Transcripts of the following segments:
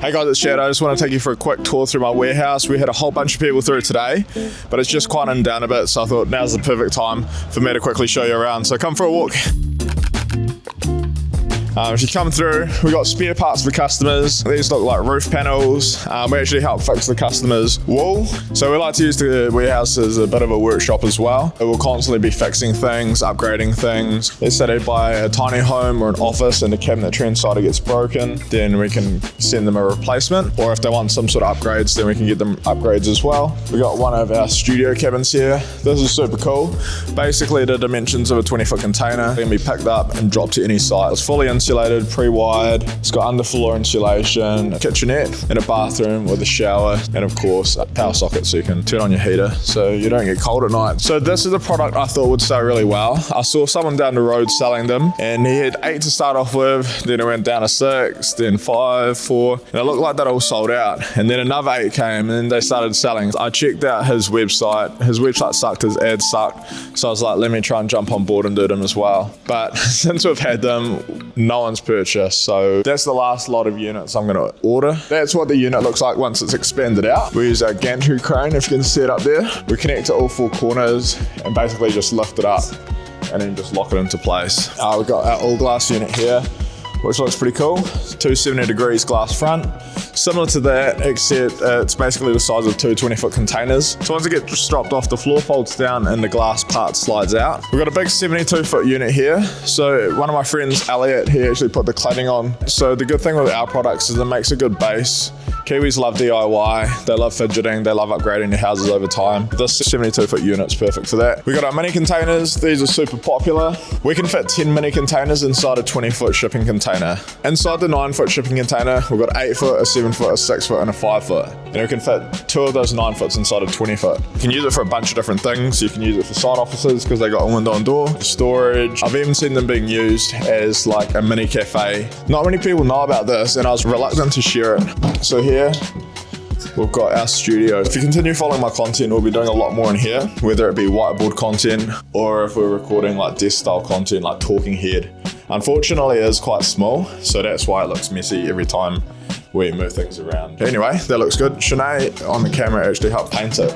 Hey guys, it's Shad. I just want to take you for a quick tour through my warehouse. We had a whole bunch of people through today, but it's just quieting down a bit, so I thought now's the perfect time for me to quickly show you around. So come for a walk. If you come through, we got spare parts for customers. These look like roof panels. We actually help fix the customer's wall. So we like to use the warehouse as a bit of a workshop as well. It will constantly be fixing things, upgrading things. Let's say they buy a tiny home or an office and the cabinetry inside it gets broken, then we can send them a replacement. Or if they want some sort of upgrades, then we can get them upgrades as well. We got one of our studio cabins here. This is super cool. Basically the dimensions of a 20-foot container can be picked up and dropped to any site. It's fully insulated, pre-wired. It's got underfloor insulation, a kitchenette, and a bathroom with a shower, and of course a power socket so you can turn on your heater so you don't get cold at night. So this is a product I thought would sell really well. I saw someone down the road selling them, and he had 8 to start off with, then it went down to 6, then 5, 4, and it looked like that all sold out. And then another 8 came, and then they started selling. I checked out his website. His website sucked, his ads sucked, so I was like, let me try and jump on board and do them as well. But since we've had them, no one's purchased, so that's the last lot of units I'm going to order. That's what the unit looks like once it's expanded out. We use our gantry crane, if you can see it up there. We connect to all 4 corners and basically just lift it up and then just lock it into place. We've got our all glass unit here, which looks pretty cool. 270 degrees glass front. Similar to that, except it's basically the size of 2 20-foot containers. So once it gets dropped off, the floor folds down and the glass part slides out. We've got a big 72-foot unit here. So one of my friends, Elliot, he actually put the cladding on. So the good thing with our products is it makes a good base. Kiwis love DIY, they love fidgeting, they love upgrading their houses over time. This 72-foot unit's perfect for that. We got our mini containers, these are super popular. We can fit 10 mini containers inside a 20-foot shipping container. Inside the 9-foot shipping container, we've got 8-foot, a 7-foot, a 6-foot, and a 5-foot. And we can fit 2 of those 9-foots inside a 20-foot. You can use it for a bunch of different things. You can use it for side offices because they got a window and door, storage. I've even seen them being used as like a mini cafe. Not many people know about this, and I was reluctant to share it. So here, we've got our studio. If you continue following my content, we'll be doing a lot more in here, whether it be whiteboard content or if we're recording like desk style content like talking head. Unfortunately, it is quite small, so that's why it looks messy every time we move things around. Anyway, that looks good. Shanae on the camera actually helped paint it.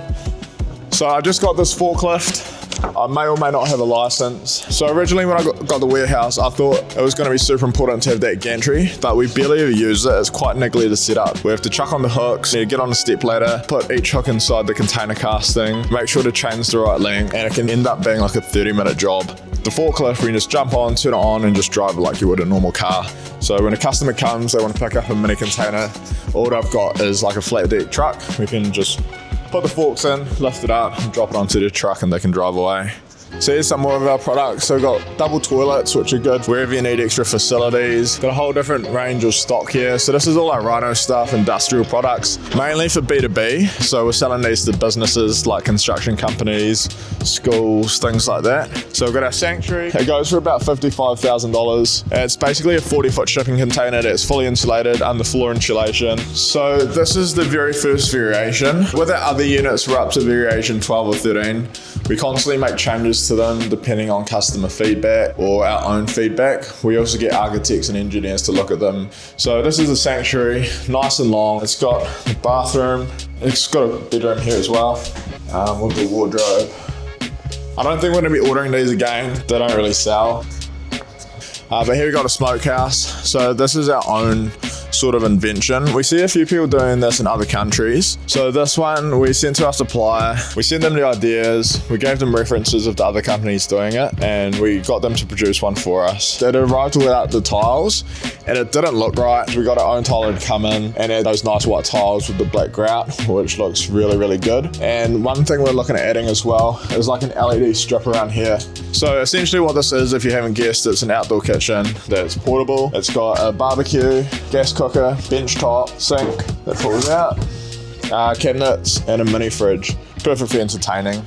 So I just got this forklift. I may or may not have a license. So originally when I got the warehouse, I thought it was going to be super important to have that gantry, but we barely ever use it. It's quite niggly to set up. We have to chuck on the hooks, get on the step ladder, put each hook inside the container casting, make sure the chain's the right length, and it can end up being like a 30-minute job. The forklift, we can just jump on, turn it on, and just drive it like you would a normal car. So when a customer comes, they want to pick up a mini container, all I've got is like a flat deck truck. We can just put the forks in, lift it up, and drop it onto the truck, and they can drive away. So here's some more of our products. So we've got double toilets, which are good wherever you need extra facilities. Got a whole different range of stock here. So this is all our Rhyno stuff, industrial products, mainly for B2B. So we're selling these to businesses like construction companies, schools, things like that. So we've got our Sanctuary. It goes for about $55,000. It's basically a 40-foot shipping container that's fully insulated, underfloor insulation. So this is the very first variation. With our other units, we're up to variation 12 or 13. We constantly make changes to them depending on customer feedback or our own feedback. We also get architects and engineers to look at them. So this is the Sanctuary, nice and long. It's got a bathroom. It's got a bedroom here as well with the wardrobe. I don't think we're going to be ordering these again. They don't really sell. But here we got a smokehouse. So this is our own sort of invention. We see a few people doing this in other countries. So this one we sent to our supplier, we sent them the ideas, we gave them references of the other companies doing it, and we got them to produce one for us. It arrived without the tiles, and it didn't look right. We got our own tile to come in and add those nice white tiles with the black grout, which looks really, really good. And one thing we're looking at adding as well is like an LED strip around here. So essentially what this is, if you haven't guessed, it's an outdoor kitchen that's portable. It's got a barbecue, gas cooker, bench top, sink that pulls out, cabinets, and a mini fridge. Perfect for entertaining.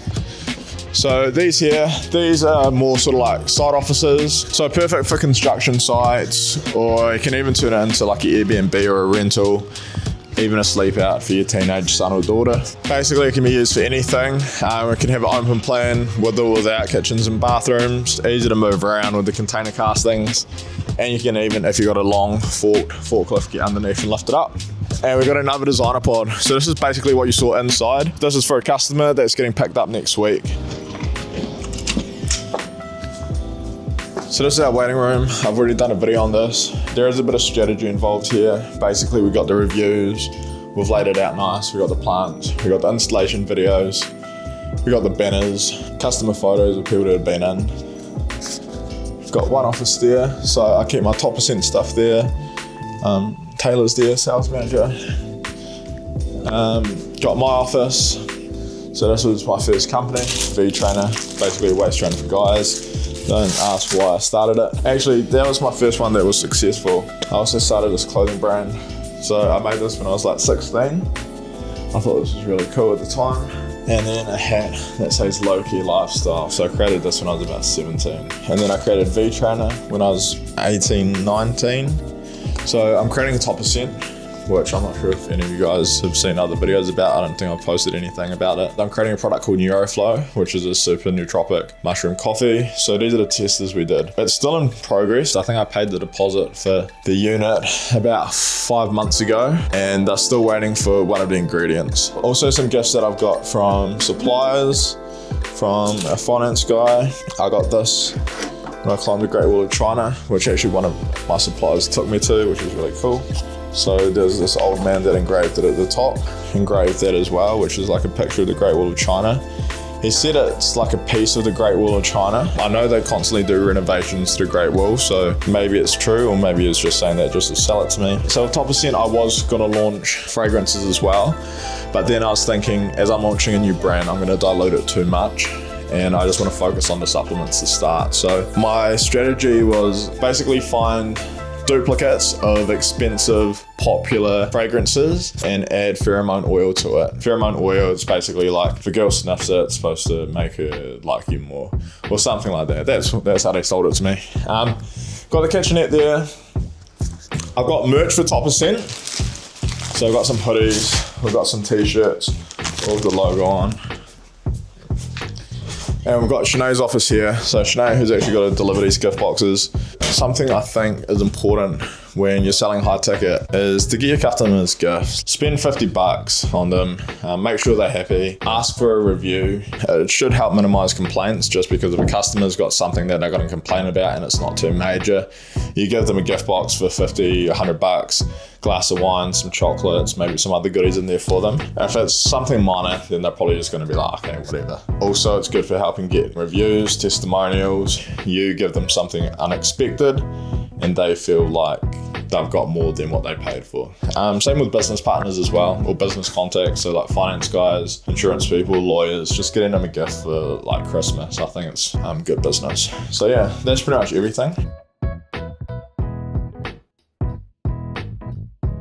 So these here, these are more sort of like side offices. So perfect for construction sites, or you can even turn it into like an Airbnb or a rental. Even a sleep out for your teenage son or daughter. Basically, it can be used for anything. It can have an open plan with or without kitchens and bathrooms. Easy to move around with the container castings. And you can even, if you've got a long forklift, get underneath and lift it up. And we got another designer pod. So this is basically what you saw inside. This is for a customer that's getting picked up next week. So this is our waiting room. I've already done a video on this. There is a bit of strategy involved here. Basically, we got the reviews. We've laid it out nice. We got the plants. We got the installation videos. We got the banners, customer photos of people that have been in. We've got one office there, so I keep my top percent stuff there. Taylor's there, sales manager. Got my office. So this was my first company, V-Trainer, basically a waist trainer for guys. Don't ask why I started it. Actually, that was my first one that was successful. I also started this clothing brand. So I made this when I was like 16. I thought this was really cool at the time. And then a hat that says low-key lifestyle. So I created this when I was about 17. And then I created V-Trainer when I was 18, 19. So I'm creating a top percent, which I'm not sure if any of you guys have seen other videos about. I don't think I've posted anything about it. I'm creating a product called Neuroflow, which is a super nootropic mushroom coffee. So these are the testers we did. It's still in progress. I think I paid the deposit for the unit about 5 months ago, and they're still waiting for one of the ingredients. Also some gifts that I've got from suppliers, from a finance guy. I got this when I climbed the Great Wall of China, which actually one of my suppliers took me to, which was really cool. So there's this old man that engraved it at the top, engraved that as well, which is like a picture of the Great Wall of China. He said it's like a piece of the Great Wall of China. I know they constantly do renovations to the Great Wall, so maybe it's true, or maybe it's just saying that just to sell it to me. So with top percent, I was gonna launch fragrances as well, but then I was thinking, as I'm launching a new brand, I'm gonna dilute it too much, and I just wanna focus on the supplements to start. So my strategy was basically find duplicates of expensive, popular fragrances and add pheromone oil to it. Pheromone oil is basically like, if a girl sniffs it, it's supposed to make her like you more, or something like that. That's how they sold it to me. Got the kitchenette there. I've got merch for top percent. So I've got some hoodies, we've got some t-shirts, all with the logo on. And we've got Shanae's office here. So Shanae, who's actually got to deliver these gift boxes. Something I think is important when you're selling high ticket is to get your customers gifts. Spend 50 bucks on them, make sure they're happy, ask for a review. It should help minimize complaints, just because if a customer's got something that they're going to complain about and it's not too major, you give them a gift box for 50, 100 bucks, glass of wine, some chocolates, maybe some other goodies in there for them. If it's something minor, then they're probably just going to be like, okay, whatever. Also, it's good for helping get reviews, testimonials. You give them something unexpected and they feel like they've got more than what they paid for. Same with business partners as well, or business contacts, so like finance guys, insurance people, lawyers, just getting them a gift for like Christmas. I think it's good business. So yeah, that's pretty much everything.